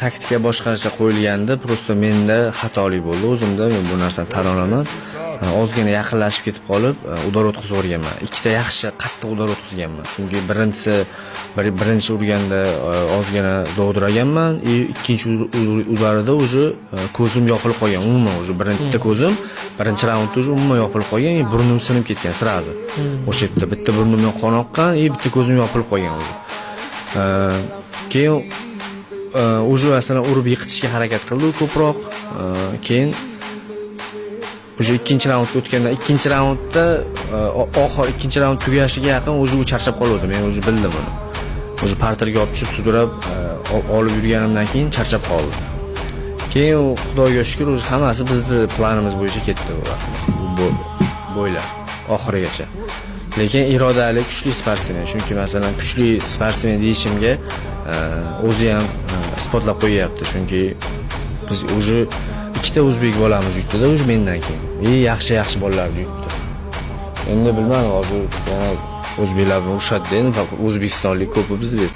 Taktika boshqacha qo'yilganda, prosta menda xatolik bo'ldi. O'zimda men bu narsani tan olaman. Ozgina yaqinlashib ketib qolib, udar o'tkazib o'rganman. Ikkita yaxshi qattiq udar o'tkazganman. Chunki birinchi urganda ozgina dovdiraganman, ikkinchi udarida уже ko'zim yopilib qolgan. Umuman уже birinchi ko'zim birinchi raundda уже umuman yopilib qolgan, burnim sinib ketgan sirazi. O'sha yerda bitta burnimdan qon oqqan, bitta ko'zim yopilib qolgan o'zi. Keyin уже masalan urib yiqitishga harakat qildi ko'proq. Keyin уже ikkinchi raundga o'tganda, ikkinchi raundda ikkinchi raund tugashiga yaqin уже u charchab qoldi. Men уже bildim uni. Уже parterga olib chiqib sudrab olib yurganimdan keyin charchab qoldi. Keyin Xudoga shukr, o'zi hammasi bizning planimiz bo'yicha ketdi bu bo'ylab oxirigacha. Lekin irodali, kuchli sportsmen. Chunki masalan kuchli sportsmen deyishimga o'zi ham isbotlab qo'yapti. Chunki biz уже ikkita o'zbek bolamiz yutdi-da, o'zi mendan keyin. Yaxshi bolalarni yutdi. Endi bilmadim, hozir yana o'zbeklar urishadi-da, endi o'zbekistonlik ko'pi bizda.